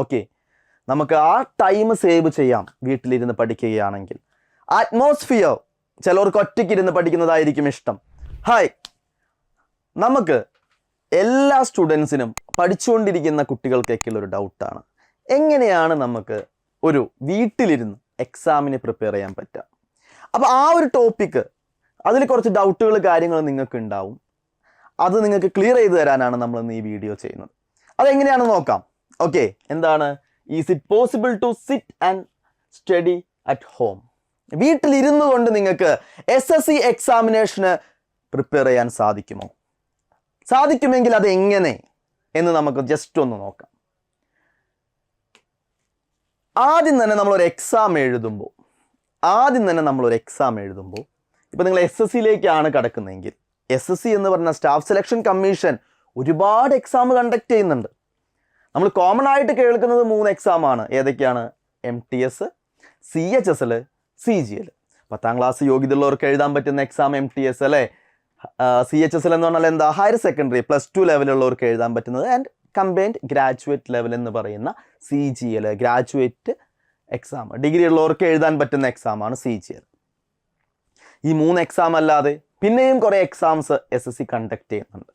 Okay, നമുക്ക് ആ time save ചെയ്യാം വീട്ടിലിരുന്ന് പഠിക്കുകയാണെങ്കിൽ. അറ്റ്മോസ്ഫിയർ ചിലവർക്ക് ഒറ്റയ്ക്കിരുന്ന് പഠിക്കുന്നതായിരിക്കും ഇഷ്ടം. ഹായ്, നമുക്ക് എല്ലാ സ്റ്റുഡൻസിനും പഠിച്ചുകൊണ്ടിരിക്കുന്ന കുട്ടികൾക്കൊക്കെയുള്ള ഒരു ഡൗട്ടാണ്, എങ്ങനെയാണ് നമുക്ക് ഒരു വീട്ടിലിരുന്ന് എക്സാമിന് പ്രിപ്പയർ ചെയ്യാൻ പറ്റുക? അപ്പോൾ ആ ഒരു ടോപ്പിക്ക്, അതിൽ കുറച്ച് ഡൗട്ടുകൾ കാര്യങ്ങൾ നിങ്ങൾക്ക് ഉണ്ടാവും. അത് നിങ്ങൾക്ക് ക്ലിയർ ചെയ്ത് തരാനാണ് നമ്മൾ ഇന്ന് ഈ വീഡിയോ ചെയ്യുന്നത്. അതെങ്ങനെയാണെന്ന് നോക്കാം. ഓക്കെ, എന്താണ് is it possible to sit and study at home? വീട്ടിലിരുന്നു കൊണ്ട് നിങ്ങൾക്ക് SSC എക്സാമിനേഷന് പ്രിപ്പയർ ചെയ്യാൻ സാധിക്കുമോ? സാധിക്കുമെങ്കിൽ അത് എങ്ങനെ എന്ന് നമുക്ക് ജസ്റ്റ് ഒന്ന് നോക്കാം. ആദ്യം തന്നെ നമ്മളൊരു എക്സാം എഴുതുമ്പോൾ ഇപ്പോൾ നിങ്ങൾ SSCയിലേക്കാണ് കിടക്കുന്നതെങ്കിൽ, SSC എന്ന് പറയുന്ന സ്റ്റാഫ് സെലക്ഷൻ കമ്മീഷൻ ഒരുപാട് എക്സാം കണ്ടക്ട് ചെയ്യുന്നുണ്ട്. നമ്മൾ കോമൺ ആയിട്ട് കേൾക്കുന്നത് 3 എക്സാമാണ്. ഏതൊക്കെയാണ്? MTS, CHSL, CGL. 10ാം ക്ലാസ് യോഗ്യതയുള്ളവർക്ക് എഴുതാൻ പറ്റുന്ന എക്സാം MTS അല്ലേ. CHSL എന്ന് പറഞ്ഞാൽ എന്താ? ഹയർ സെക്കൻഡറി +2 ലെവലുള്ളവർക്ക് എഴുതാൻ പറ്റുന്നത്. ആൻഡ് കമ്പൈൻഡ് ഗ്രാജുവേറ്റ് ലെവൽ എന്ന് പറയുന്ന CGL, ഗ്രാജുവേറ്റ് എക്സാം, ഡിഗ്രി ഉള്ളവർക്ക് എഴുതാൻ പറ്റുന്ന എക്സാമാണ് CGL. ഈ 3 എക്സാം അല്ലാതെ പിന്നെയും കുറേ എക്സാംസ് SSC കണ്ടക്ട് ചെയ്യുന്നുണ്ട്.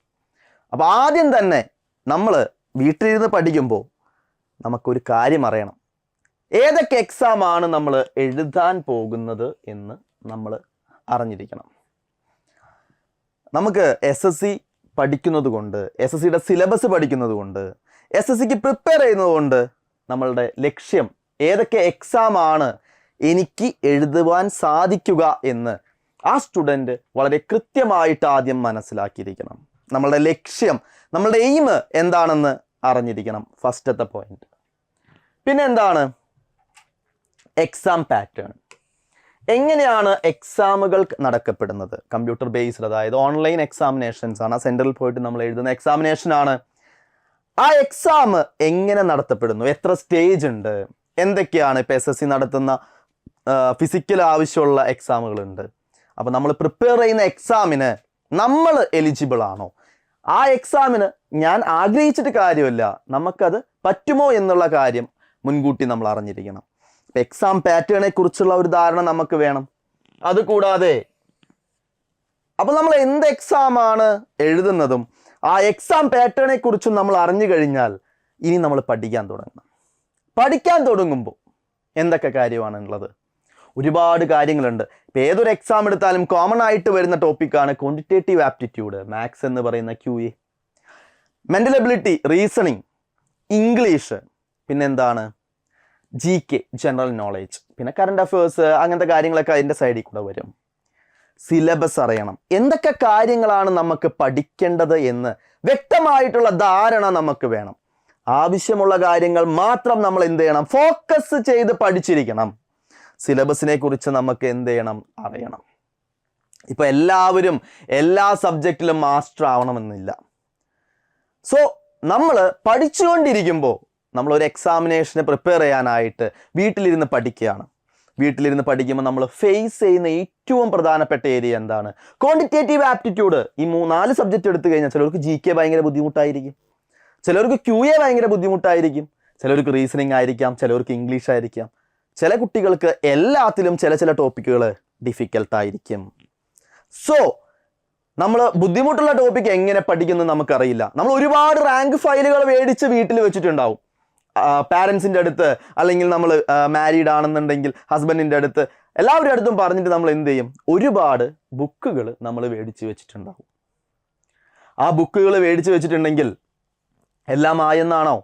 അപ്പോൾ ആദ്യം തന്നെ നമ്മൾ വീട്ടിലിരുന്ന് പഠിക്കുമ്പോൾ നമുക്കൊരു കാര്യം അറിയണം, ഏതൊക്കെ എക്സാമാണ് നമ്മൾ എഴുതാൻ പോകുന്നത് എന്ന് നമ്മൾ അറിഞ്ഞിരിക്കണം. നമുക്ക് SSC പഠിക്കുന്നത് കൊണ്ട്, SSCയുടെ സിലബസ് പഠിക്കുന്നത് കൊണ്ട്, SSCക്ക് പ്രിപ്പയർ ചെയ്യുന്നത് കൊണ്ട് നമ്മളുടെ ലക്ഷ്യം ഏതൊക്കെ എക്സാമാണ് എനിക്ക് എഴുതുവാൻ സാധിക്കുക എന്ന് ആ സ്റ്റുഡൻറ്റ് വളരെ കൃത്യമായിട്ട് ആദ്യം മനസ്സിലാക്കിയിരിക്കണം. നമ്മളുടെ ലക്ഷ്യം, നമ്മളുടെ എയിം എന്താണെന്ന് അറിഞ്ഞിരിക്കണം, ഫസ്റ്റത്തെ പോയിന്റ്. പിന്നെ എന്താണ്? Exam pattern. എങ്ങനെയാണ് എക്സാമുകൾ നടക്കപ്പെടുന്നത്? കമ്പ്യൂട്ടർ ബേസ്ഡ്, അതായത് ഓൺലൈൻ എക്സാമിനേഷൻസ് ആണ്. സെൻറ്ററിൽ പോയിട്ട് നമ്മൾ എഴുതുന്ന എക്സാമിനേഷൻ ആണ്. ആ എക്സാം എങ്ങനെ നടത്തപ്പെടുന്നു? എത്ര സ്റ്റേജ് ഉണ്ട്? എന്തൊക്കെയാണ്? ഇപ്പോൾ SSC നടത്തുന്ന ഫിസിക്കൽ ആവശ്യമുള്ള എക്സാമുകളുണ്ട്. അപ്പോൾ നമ്മൾ പ്രിപ്പയർ ചെയ്യുന്ന എക്സാമിന് നമ്മൾ എലിജിബിൾ ആണോ? ആ എക്സാമിന് ഞാൻ ആഗ്രഹിച്ചിട്ട് കാര്യമില്ല, നമുക്കത് പറ്റുമോ എന്നുള്ള കാര്യം മുൻകൂട്ടി നമ്മൾ അറിഞ്ഞിരിക്കണം. എക്സാം പാറ്റേണെ കുറിച്ചുള്ള ഒരു ധാരണ നമുക്ക് വേണം. അതുകൂടാതെ അപ്പോൾ നമ്മൾ എന്ത് എക്സാമാണ് എഴുതുന്നതും ആ എക്സാം പാറ്റേണെ കുറിച്ചും നമ്മൾ അറിഞ്ഞു കഴിഞ്ഞാൽ ഇനി നമ്മൾ പഠിക്കാൻ തുടങ്ങണം. പഠിക്കാൻ തുടങ്ങുമ്പോൾ എന്തൊക്കെ കാര്യമാണുള്ളത്? ഒരുപാട് കാര്യങ്ങളുണ്ട്. ഇപ്പോൾ ഏതൊരു എക്സാം എടുത്താലും കോമൺ ആയിട്ട് വരുന്ന ടോപ്പിക്കാണ് ക്വാണ്ടിറ്റേറ്റീവ് ആപ്റ്റിറ്റ്യൂഡ്, മാത്സ് എന്ന് പറയുന്ന QA, mental ability, reasoning, English, പിന്നെന്താണ് GK, ജനറൽ നോളേജ്, പിന്നെ കറണ്ട് അഫയേഴ്സ്, അങ്ങനത്തെ കാര്യങ്ങളൊക്കെ അതിൻ്റെ സൈഡിൽ കൂടെ വരും. സിലബസ് അറിയണം, എന്തൊക്കെ കാര്യങ്ങളാണ് നമുക്ക് പഠിക്കേണ്ടത് എന്ന് വ്യക്തമായിട്ടുള്ള ധാരണ നമുക്ക് വേണം. ആവശ്യമുള്ള കാര്യങ്ങൾ മാത്രം നമ്മൾ എന്ത് ചെയ്യണം? ഫോക്കസ് ചെയ്ത് പഠിച്ചിരിക്കണം. സിലബസിനെ കുറിച്ച് നമുക്ക് എന്ത് ചെയ്യണം? അറിയണം. ഇപ്പം എല്ലാവരും എല്ലാ സബ്ജക്റ്റിലും മാസ്റ്റർ ആവണമെന്നില്ല. സോ നമ്മൾ പഠിച്ചുകൊണ്ടിരിക്കുമ്പോൾ നമ്മളൊരു എക്സാമിനേഷന് പ്രിപ്പയർ ചെയ്യാനായിട്ട് വീട്ടിലിരുന്ന് പഠിക്കുകയാണ്. വീട്ടിലിരുന്ന് പഠിക്കുമ്പോൾ നമ്മൾ ഫേസ് ചെയ്യുന്ന ഏറ്റവും പ്രധാനപ്പെട്ട ഏരിയ എന്താണ്? Quantitative aptitude. ഈ 4 സബ്ജക്റ്റ് എടുത്തു കഴിഞ്ഞാൽ ചിലർക്ക് GK ഭയങ്കര ബുദ്ധിമുട്ടായിരിക്കും, ചിലർക്ക് QA ഭയങ്കര ബുദ്ധിമുട്ടായിരിക്കും, ചിലർക്ക് റീസണിങ് ആയിരിക്കാം, ചിലർക്ക് ഇംഗ്ലീഷ് ആയിരിക്കാം, ചില കുട്ടികൾക്ക് എല്ലാത്തിലും ചില ടോപ്പിക്കുകൾ ഡിഫിക്കൽട്ടായിരിക്കും. സോ നമ്മൾ ബുദ്ധിമുട്ടുള്ള ടോപ്പിക്ക് എങ്ങനെ പഠിക്കുന്നത് നമുക്കറിയില്ല. നമ്മൾ ഒരുപാട് റാങ്ക് ഫയലുകൾ മേടിച്ച് വീട്ടിൽ വെച്ചിട്ടുണ്ടാവും, പാരൻസിൻ്റെ അടുത്ത്, അല്ലെങ്കിൽ നമ്മൾ മാരീഡ് ആണെന്നുണ്ടെങ്കിൽ ഹസ്ബൻഡിൻ്റെ അടുത്ത്, എല്ലാവരുടെ അടുത്തും പറഞ്ഞിട്ട് നമ്മൾ എന്ത് ചെയ്യും? ഒരുപാട് ബുക്കുകൾ നമ്മൾ മേടിച്ച് വെച്ചിട്ടുണ്ടാവും. ആ ബുക്കുകൾ മേടിച്ച് വെച്ചിട്ടുണ്ടെങ്കിൽ എല്ലാം ആയെന്നാണോ?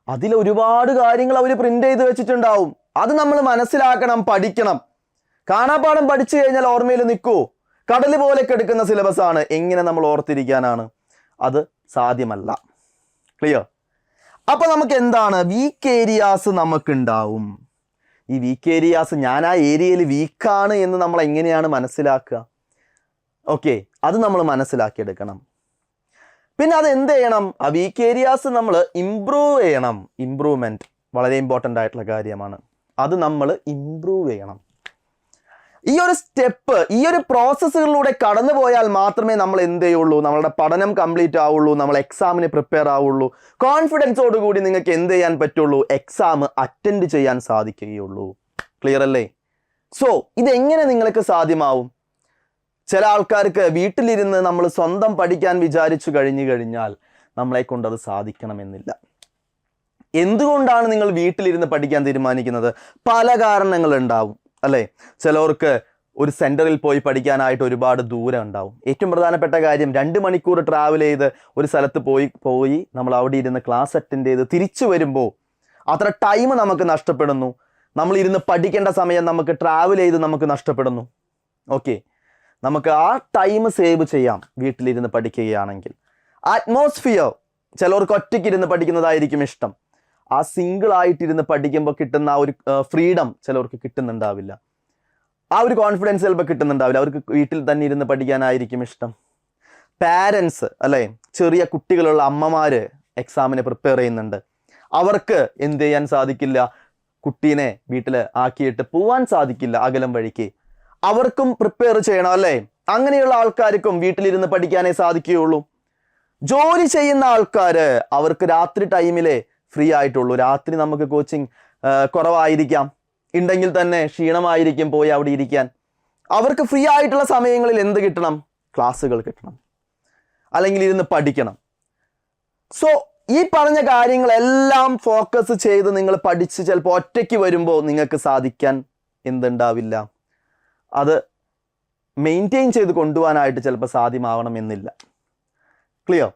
അതിൽ ഒരുപാട് കാര്യങ്ങൾ അവർ പ്രിന്റ് ചെയ്ത് വെച്ചിട്ടുണ്ടാവും. അത് നമ്മൾ മനസ്സിലാക്കണം, പഠിക്കണം. കാണാപ്പാഠം പഠിച്ചു കഴിഞ്ഞാൽ ഓർമ്മയിൽ നിൽക്കുമോ? കടൽ പോലെ കിടക്കുന്ന സിലബസ് ആണ്. എങ്ങനെ നമ്മൾ ഓർത്തിരിക്കാനാണ്? അത് സാധ്യമല്ല. ക്ലിയർ? അപ്പോൾ നമുക്ക് എന്താണ്? വീക്ക് ഏരിയാസ് നമുക്കുണ്ടാവും. ഈ വീക്ക് ഏരിയാസ്, ഞാൻ ആ ഏരിയയിൽ വീക്കാണ് എന്ന് നമ്മൾ എങ്ങനെയാണ് മനസ്സിലാക്കുക? ഓക്കെ, അത് നമ്മൾ മനസ്സിലാക്കിയെടുക്കണം. പിന്നെ അത് എന്ത് ചെയ്യണം? ആ വീക്ക് ഏരിയാസ് നമ്മൾ ഇംപ്രൂവ് ചെയ്യണം. ഇംപ്രൂവ്മെൻറ്റ് വളരെ ഇമ്പോർട്ടൻ്റ് ആയിട്ടുള്ള കാര്യമാണ്. അത് നമ്മൾ ഇംപ്രൂവ് ചെയ്യണം. ഈ ഒരു സ്റ്റെപ്പ്, ഈ ഒരു പ്രോസസ്സുകളിലൂടെ കടന്നു പോയാൽ മാത്രമേ നമ്മൾ എന്ത് ചെയ്യുള്ളൂ, നമ്മളുടെ പഠനം കംപ്ലീറ്റ് ആവുള്ളൂ, നമ്മൾ എക്സാമിന് പ്രിപ്പയർ ആവുള്ളൂ. കോൺഫിഡൻസോടുകൂടി നിങ്ങൾക്ക് എന്ത് ചെയ്യാൻ പറ്റുള്ളൂ, എക്സാം അറ്റൻഡ് ചെയ്യാൻ സാധിക്കുകയുള്ളൂ. ക്ലിയർ അല്ലേ? സോ ഇതെങ്ങനെ നിങ്ങൾക്ക് സാധ്യമാവും? ചില ആൾക്കാർക്ക് വീട്ടിലിരുന്ന് നമ്മൾ സ്വന്തം പഠിക്കാൻ വിചാരിച്ചു കഴിഞ്ഞാൽ നമ്മളെ കൊണ്ട് അത് സാധിക്കണമെന്നില്ല. എന്തുകൊണ്ടാണ് നിങ്ങൾ വീട്ടിലിരുന്ന് പഠിക്കാൻ തീരുമാനിക്കുന്നത്? പല കാരണങ്ങളുണ്ടാവും അല്ലേ? ചിലവർക്ക് ഒരു സെൻറ്ററിൽ പോയി പഠിക്കാനായിട്ട് ഒരുപാട് ദൂരം ഉണ്ടാവും. ഏറ്റവും പ്രധാനപ്പെട്ട കാര്യം, 2 മണിക്കൂർ ട്രാവൽ ചെയ്ത് ഒരു സ്ഥലത്ത് പോയി നമ്മൾ അവിടെ ഇരുന്ന് ക്ലാസ് അറ്റൻഡ് ചെയ്ത് തിരിച്ചു വരുമ്പോൾ അത്ര ടൈം നമുക്ക് നഷ്ടപ്പെടുന്നു. നമ്മൾ ഇരുന്ന് പഠിക്കേണ്ട സമയം നമുക്ക് ട്രാവൽ ചെയ്ത് നമുക്ക് നഷ്ടപ്പെടുന്നു. ഓക്കെ, നമുക്ക് ആ ടൈം സേവ് ചെയ്യാം വീട്ടിലിരുന്ന് പഠിക്കുകയാണെങ്കിൽ. അറ്റ്മോസ്ഫിയർ, ചിലവർക്ക് ഒറ്റയ്ക്കിരുന്ന് പഠിക്കുന്നതായിരിക്കും ഇഷ്ടം. ആ സിംഗിളായിട്ടിരുന്ന് പഠിക്കുമ്പോൾ കിട്ടുന്ന ആ ഒരു ഫ്രീഡം ചിലവർക്ക് കിട്ടുന്നുണ്ടാവില്ല. ആ ഒരു കോൺഫിഡൻസ് ചിലപ്പോൾ കിട്ടുന്നുണ്ടാവില്ല. അവർക്ക് വീട്ടിൽ തന്നെ ഇരുന്ന് പഠിക്കാനായിരിക്കും ഇഷ്ടം. പാരൻസ് അല്ലേ, ചെറിയ കുട്ടികളുള്ള അമ്മമാര് എക്സാമിന് പ്രിപ്പയർ ചെയ്യുന്നുണ്ട്. അവർക്ക് എന്ത് ചെയ്യാൻ സാധിക്കില്ല, കുട്ടീനെ വീട്ടിൽ ആക്കിയിട്ട് പോവാൻ സാധിക്കില്ല അകലം വഴിക്ക്. അവർക്കും പ്രിപ്പയർ ചെയ്യണം അല്ലേ? അങ്ങനെയുള്ള ആൾക്കാർക്കും വീട്ടിലിരുന്ന് പഠിക്കാനേ സാധിക്കുകയുള്ളൂ. ജോലി ചെയ്യുന്ന ആൾക്കാര്, അവർക്ക് രാത്രി ടൈമിലെ ഫ്രീ ആയിട്ടുള്ളൂ. രാത്രി നമുക്ക് കോച്ചിങ് കുറവായിരിക്കാം, ഉണ്ടെങ്കിൽ തന്നെ ക്ഷീണമായിരിക്കും പോയി അവിടെ ഇരിക്കാൻ. അവർക്ക് ഫ്രീ ആയിട്ടുള്ള സമയങ്ങളിൽ എന്ത് കിട്ടണം? ക്ലാസ്സുകൾ കിട്ടണം, അല്ലെങ്കിൽ ഇരുന്ന് പഠിക്കണം. സോ ഈ പറഞ്ഞ കാര്യങ്ങളെല്ലാം ഫോക്കസ് ചെയ്ത് നിങ്ങൾ പഠിച്ച് ചിലപ്പോൾ ഒറ്റയ്ക്ക് വരുമ്പോൾ നിങ്ങൾക്ക് സാധിക്കാൻ എന്തുണ്ടാവില്ല, അത് മെയിൻറ്റെയിൻ ചെയ്ത് കൊണ്ടുപോകാനായിട്ട് ചിലപ്പോൾ സാധ്യമാവണമെന്നില്ല. ക്ലിയർ?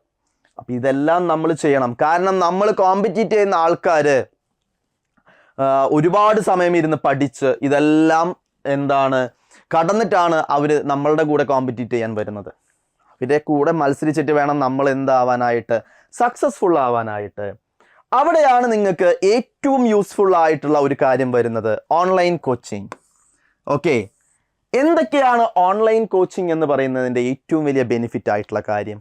അപ്പം ഇതെല്ലാം നമ്മൾ ചെയ്യണം. കാരണം നമ്മൾ കോമ്പറ്റീറ്റ് ചെയ്യുന്ന ആൾക്കാർ ഒരുപാട് സമയം ഇരുന്ന് പഠിച്ച് ഇതെല്ലാം കടന്നിട്ടാണ് അവർ നമ്മളുടെ കൂടെ കോമ്പറ്റീറ്റ് ചെയ്യാൻ വരുന്നത്. അവരുടെ കൂടെ മത്സരിച്ചിട്ട് വേണം നമ്മൾ എന്താവാനായിട്ട്, സക്സസ്ഫുൾ ആവാനായിട്ട്. അവിടെയാണ് നിങ്ങൾക്ക് ഏറ്റവും യൂസ്ഫുൾ ആയിട്ടുള്ള ഒരു കാര്യം വരുന്നത്, ഓൺലൈൻ കോച്ചിങ്. ഓക്കെ, എന്തൊക്കെയാണ് ഓൺലൈൻ കോച്ചിങ് എന്ന് പറയുന്നതിൻ്റെ ഏറ്റവും വലിയ ബെനിഫിറ്റ് ആയിട്ടുള്ള കാര്യം?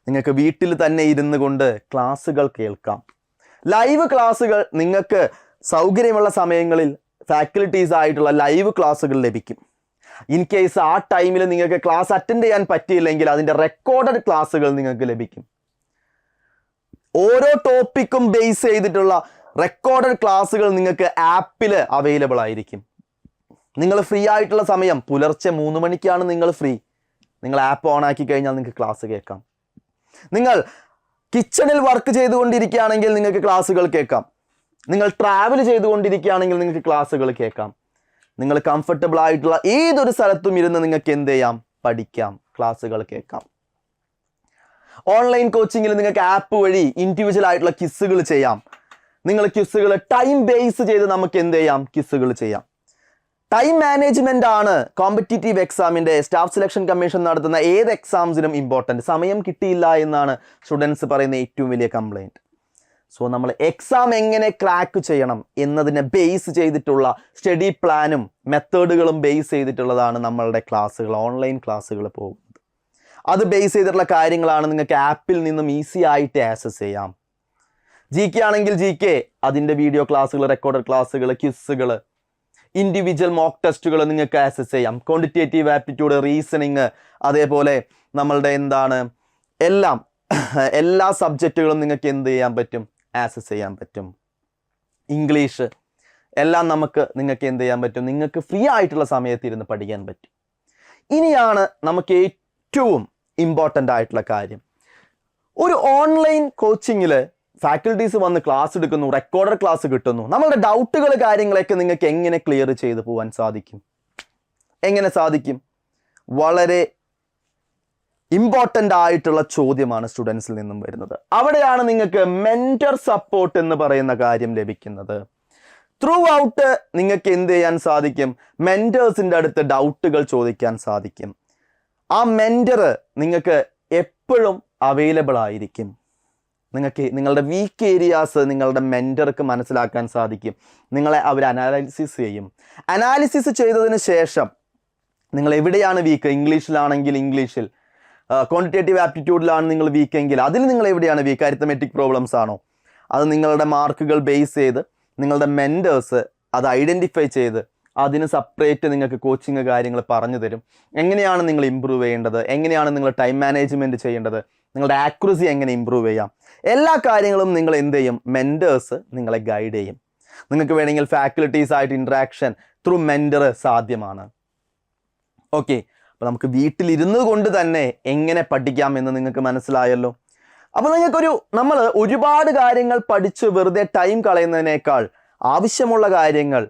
നിങ്ങൾക്ക് വീട്ടിൽ തന്നെ ഇരുന്ന് കൊണ്ട് ക്ലാസ്സുകൾ കേൾക്കാം. ലൈവ് ക്ലാസ്സുകൾ നിങ്ങൾക്ക് സൗകര്യമുള്ള സമയങ്ങളിൽ ഫാക്കൽറ്റീസ് ആയിട്ടുള്ള ലൈവ് ക്ലാസ്സുകൾ ലഭിക്കും. ഇൻ കേസ് ആ ടൈമിൽ നിങ്ങൾക്ക് ക്ലാസ് അറ്റൻഡ് ചെയ്യാൻ പറ്റിയില്ലെങ്കിൽ അതിൻ്റെ റെക്കോർഡഡ് ക്ലാസ്സുകൾ നിങ്ങൾക്ക് ലഭിക്കും. ഓരോ ടോപ്പിക്കും ബേസ് ചെയ്തിട്ടുള്ള റെക്കോർഡഡ് ക്ലാസ്സുകൾ നിങ്ങൾക്ക് ആപ്പിൽ അവൈലബിൾ ആയിരിക്കും. നിങ്ങൾ ഫ്രീ ആയിട്ടുള്ള സമയം പുലർച്ചെ 3 മണിക്കാണ് നിങ്ങൾ ഫ്രീ. നിങ്ങൾ ആപ്പ് ഓൺ ആക്കി കഴിഞ്ഞാൽ നിങ്ങൾക്ക് ക്ലാസ് കേൾക്കാം. നിങ്ങൾ കിച്ചണിൽ വർക്ക് ചെയ്തുകൊണ്ടിരിക്കുകയാണെങ്കിൽ നിങ്ങൾക്ക് ക്ലാസ്സുകൾ കേൾക്കാം. നിങ്ങൾ ട്രാവൽ ചെയ്തുകൊണ്ടിരിക്കുകയാണെങ്കിൽ നിങ്ങൾക്ക് ക്ലാസ്സുകൾ കേൾക്കാം. നിങ്ങൾ കംഫർട്ടബിൾ ആയിട്ടുള്ള ഏതൊരു സ്ഥലത്തും ഇരുന്ന് നിങ്ങൾക്ക് എന്ത് ചെയ്യാം, പഠിക്കാം, ക്ലാസ്സുകൾ കേൾക്കാം. ഓൺലൈൻ കോച്ചിങ്ങിൽ നിങ്ങൾക്ക് ആപ്പ് വഴി ഇൻഡിവിജ്വൽ ആയിട്ടുള്ള ക്വിസുകൾ ചെയ്യാം. നിങ്ങൾ ക്വിസുകൾ ടൈം ബേസ് ചെയ്ത് നമുക്ക് എന്ത് ചെയ്യാം, ക്വിസുകൾ ചെയ്യാം. ടൈം മാനേജ്മെന്റ് ആണ് കോമ്പറ്റീറ്റീവ് എക്സാമിന്റെ സ്റ്റാഫ് സെലക്ഷൻ കമ്മീഷൻ നടത്തുന്ന ഏത് എക്സാംസിനും ഇമ്പോർട്ടൻറ്റ്. സമയം കിട്ടിയില്ല എന്നാണ് സ്റ്റുഡൻസ് പറയുന്ന ഏറ്റവും വലിയ കംപ്ലൈൻറ്റ്. സോ നമ്മൾ എക്സാം എങ്ങനെ ക്രാക്ക് ചെയ്യണം എന്നതിനെ ബേസ് ചെയ്തിട്ടുള്ള സ്റ്റഡി പ്ലാനും മെത്തേഡുകളും ബേസ് ചെയ്തിട്ടുള്ളതാണ് നമ്മളുടെ ക്ലാസ്സുകൾ, ഓൺലൈൻ ക്ലാസ്സുകൾ പോകുന്നത്. അത് ബേസ് ചെയ്തിട്ടുള്ള കാര്യങ്ങളാണ് നിങ്ങൾക്ക് ആപ്പിൽ നിന്നും ഈസി ആയിട്ട് ആക്സസ് ചെയ്യാം. GK ആണെങ്കിൽ GK, അതിൻ്റെ വീഡിയോ ക്ലാസ്സുകൾ, റെക്കോർഡഡ് ക്ലാസ്സുകൾ, ക്വിസുകൾ, ഇൻഡിവിജ്വൽ മോക്ക് ടെസ്റ്റുകൾ നിങ്ങൾക്ക് ആക്സസ് ചെയ്യാം. ക്വാണ്ടിറ്റേറ്റീവ് ആപ്റ്റിറ്റ്യൂഡ്, റീസണിങ്, അതേപോലെ നമ്മളുടെ എല്ലാ സബ്ജക്റ്റുകളും നിങ്ങൾക്ക് എന്ത് ചെയ്യാൻ പറ്റും, ആക്സസ് ചെയ്യാൻ പറ്റും. ഇംഗ്ലീഷ് എല്ലാം നിങ്ങൾക്ക് എന്ത് ചെയ്യാൻ പറ്റും, നിങ്ങൾക്ക് ഫ്രീ ആയിട്ടുള്ള സമയത്ത് ഇരുന്ന് പഠിക്കാൻ പറ്റും. ഇനിയാണ് നമുക്ക് ഏറ്റവും ഇമ്പോർട്ടൻ്റ് ആയിട്ടുള്ള കാര്യം. ഒരു ഓൺലൈൻ കോച്ചിങ്ങിൽ ഫാക്കൽറ്റീസ് വന്ന് ക്ലാസ് എടുക്കുന്നു, റെക്കോർഡഡ് ക്ലാസ് കിട്ടുന്നു. നമ്മളുടെ ഡൗട്ടുകൾ കാര്യങ്ങളൊക്കെ നിങ്ങൾക്ക് എങ്ങനെ ക്ലിയർ ചെയ്ത് പോകാൻ സാധിക്കും? എങ്ങനെ സാധിക്കും? വളരെ ഇമ്പോർട്ടൻ്റ് ആയിട്ടുള്ള ചോദ്യമാണ് സ്റ്റുഡൻസിൽ നിന്നും വരുന്നത്. അവിടെയാണ് നിങ്ങൾക്ക് മെൻറ്റർ സപ്പോർട്ട് എന്ന് പറയുന്ന കാര്യം ലഭിക്കുന്നത്. ത്രൂ ഔട്ട് നിങ്ങൾക്ക് എന്ത് ചെയ്യാൻ സാധിക്കും, മെൻറ്റേഴ്സിൻ്റെ അടുത്ത് ഡൗട്ടുകൾ ചോദിക്കാൻ സാധിക്കും. ആ മെൻറ്റർ നിങ്ങൾക്ക് എപ്പോഴും അവൈലബിൾ ആയിരിക്കും. നിങ്ങൾക്ക് നിങ്ങളുടെ വീക്ക് ഏരിയാസ് നിങ്ങളുടെ മെൻറ്റർക്ക് മനസ്സിലാക്കാൻ സാധിക്കും. നിങ്ങളെ അവർ അനാലിസിസ് ചെയ്യും. അനാലിസിസ് ചെയ്തതിന് ശേഷം നിങ്ങൾ എവിടെയാണ് വീക്ക്, ഇംഗ്ലീഷിലാണെങ്കിൽ ഇംഗ്ലീഷിൽ, ക്വാണ്ടിറ്റേറ്റീവ് ആപ്റ്റിറ്റ്യൂഡിലാണ് നിങ്ങൾ വീക്കെങ്കിൽ അതിൽ നിങ്ങൾ എവിടെയാണ് വീക്ക്, അരിത്തമെറ്റിക് പ്രോബ്ലംസ് ആണോ, അത് നിങ്ങളുടെ മാർക്കുകൾ ബേസ് ചെയ്ത് നിങ്ങളുടെ മെൻറ്റേഴ്സ് അത് ഐഡൻറ്റിഫൈ ചെയ്ത് അതിന് സെപ്പറേറ്റ് നിങ്ങൾക്ക് കോച്ചിങ് കാര്യങ്ങൾ പറഞ്ഞു തരും. എങ്ങനെയാണ് നിങ്ങൾ ഇമ്പ്രൂവ് ചെയ്യേണ്ടത്, എങ്ങനെയാണ് നിങ്ങൾ ടൈം മാനേജ്മെൻറ്റ് ചെയ്യേണ്ടത്, നിങ്ങളുടെ ആക്യുറസി എങ്ങനെ ഇമ്പ്രൂവ് ചെയ്യാം, എല്ലാ കാര്യങ്ങളും നിങ്ങൾ എന്ത് ചെയ്യും, മെൻറ്റേഴ്സ് നിങ്ങളെ ഗൈഡ് ചെയ്യും. നിങ്ങൾക്ക് വേണമെങ്കിൽ ഫാക്കൽറ്റീസ് ആയിട്ട് ഇൻട്രാക്ഷൻ ത്രൂ മെൻറ്റർ സാധ്യമാണ്. ഓക്കെ, അപ്പോൾ നമുക്ക് വീട്ടിലിരുന്നു കൊണ്ട് തന്നെ എങ്ങനെ പഠിക്കാം എന്ന് നിങ്ങൾക്ക് മനസ്സിലായല്ലോ. അപ്പോൾ നമ്മൾ ഒരുപാട് കാര്യങ്ങൾ പഠിച്ച് വെറുതെ ടൈം കളയുന്നതിനേക്കാൾ ആവശ്യമുള്ള കാര്യങ്ങൾ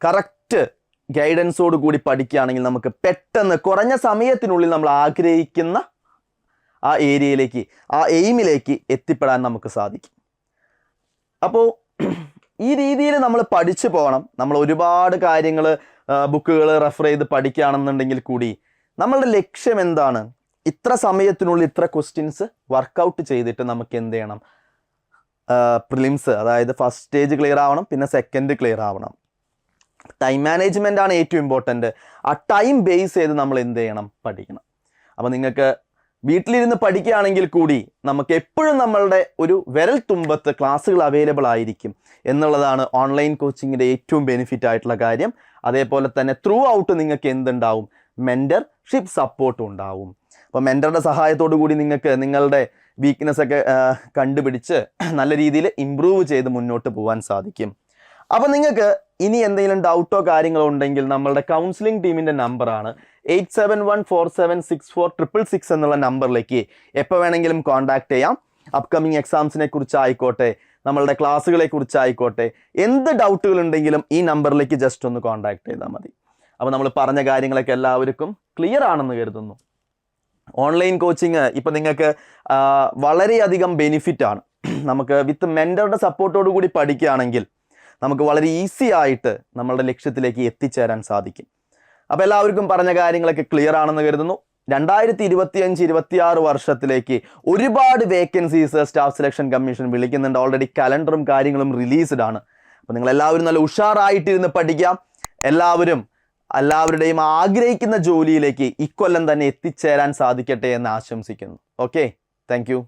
കറക്റ്റ് ഗൈഡൻസോട് കൂടി പഠിക്കുകയാണെങ്കിൽ നമുക്ക് പെട്ടെന്ന് കുറഞ്ഞ സമയത്തിനുള്ളിൽ നമ്മൾ ആഗ്രഹിക്കുന്ന ആ ഏരിയയിലേക്ക്, ആ എയിമിലേക്ക് എത്തിപ്പെടാൻ നമുക്ക് സാധിക്കും. അപ്പോൾ ഈ രീതിയിൽ നമ്മൾ പഠിച്ചു പോകണം. നമ്മൾ ഒരുപാട് കാര്യങ്ങൾ ബുക്കുകൾ റെഫർ ചെയ്ത് പഠിക്കുകയാണെന്നുണ്ടെങ്കിൽ കൂടി നമ്മളുടെ ലക്ഷ്യം എന്താണ്? ഇത്ര സമയത്തിനുള്ളിൽ ഇത്ര ക്വസ്റ്റ്യൻസ് വർക്കൗട്ട് ചെയ്തിട്ട് നമുക്ക് എന്ത് ചെയ്യണം, പ്രിലിംസ് അതായത് ഫസ്റ്റ് സ്റ്റേജ് ക്ലിയർ ആവണം, പിന്നെ സെക്കൻഡ് ക്ലിയർ ആവണം. ടൈം മാനേജ്മെൻ്റ് ആണ് ഏറ്റവും ഇമ്പോർട്ടൻറ്റ്. ആ ടൈം ബേസ് ചെയ്ത് നമ്മൾ എന്ത് ചെയ്യണം, പഠിക്കണം. അപ്പോൾ നിങ്ങൾക്ക് വീട്ടിലിരുന്ന് പഠിക്കുകയാണെങ്കിൽ കൂടി നമുക്ക് എപ്പോഴും നമ്മളുടെ ഒരു വിരൽ തുമ്പത്ത് ക്ലാസ്സുകൾ അവൈലബിൾ ആയിരിക്കും എന്നുള്ളതാണ് ഓൺലൈൻ കോച്ചിങ്ങിൻ്റെ ഏറ്റവും ബെനിഫിറ്റ് ആയിട്ടുള്ള കാര്യം. അതേപോലെ തന്നെ ത്രൂ ഔട്ട് നിങ്ങൾക്ക് എന്തുണ്ടാവും, മെൻറ്റർഷിപ്പ് സപ്പോർട്ടും ഉണ്ടാവും. അപ്പോൾ മെൻറ്ററുടെ സഹായത്തോടു കൂടി നിങ്ങൾക്ക് നിങ്ങളുടെ വീക്ക്നെസ് ഒക്കെ കണ്ടുപിടിച്ച് നല്ല രീതിയിൽ ഇമ്പ്രൂവ് ചെയ്ത് മുന്നോട്ട് പോകാൻ സാധിക്കും. അപ്പോൾ നിങ്ങൾക്ക് ഇനി എന്തെങ്കിലും ഡൗട്ടോ കാര്യങ്ങളോ ഉണ്ടെങ്കിൽ നമ്മളുടെ കൗൺസിലിംഗ് ടീമിൻ്റെ നമ്പറാണ് 8714764666 എന്നുള്ള നമ്പറിലേക്ക് എപ്പോൾ വേണമെങ്കിലും കോൺടാക്ട് ചെയ്യാം. അപ്കമിങ് എക്സാംസിനെ കുറിച്ചായിക്കോട്ടെ, നമ്മളുടെ ക്ലാസ്സുകളെ കുറിച്ചായിക്കോട്ടെ, എന്ത് ഡൗട്ടുകൾ ഉണ്ടെങ്കിലും ഈ നമ്പറിലേക്ക് ജസ്റ്റ് ഒന്ന് കോൺടാക്ട് ചെയ്താൽ മതി. അപ്പോൾ നമ്മൾ പറഞ്ഞ കാര്യങ്ങളൊക്കെ എല്ലാവർക്കും ക്ലിയർ ആണെന്ന് കരുതുന്നു. ഓൺലൈൻ കോച്ചിങ് ഇപ്പം നിങ്ങൾക്ക് വളരെയധികം ബെനിഫിറ്റാണ്. നമുക്ക് വിത്ത് മെൻറ്ററുടെ സപ്പോർട്ടോടു കൂടി പഠിക്കുകയാണെങ്കിൽ നമുക്ക് വളരെ ഈസി ആയിട്ട് നമ്മളുടെ ലക്ഷ്യത്തിലേക്ക് എത്തിച്ചേരാൻ സാധിക്കും. അപ്പോൾ എല്ലാവർക്കും പറഞ്ഞ കാര്യങ്ങളൊക്കെ ക്ലിയർ ആണെന്ന് കരുതുന്നു. 2025-26 വർഷത്തിലേക്ക് ഒരുപാട് വേക്കൻസീസ് സ്റ്റാഫ് സെലക്ഷൻ കമ്മീഷൻ വിളിക്കുന്നുണ്ട്. ഓൾറെഡി കലണ്ടറും കാര്യങ്ങളും റിലീസ്ഡ് ആണ്. അപ്പോൾ നിങ്ങളെല്ലാവരും നല്ല ഉഷാറായിട്ടിരുന്ന് പഠിക്കാം. എല്ലാവരുടെയും ആഗ്രഹിക്കുന്ന ജോലിയിലേക്ക് ഇക്കൊല്ലം തന്നെ എത്തിച്ചേരാൻ സാധിക്കട്ടെ എന്ന് ആശംസിക്കുന്നു. Okay, thank you.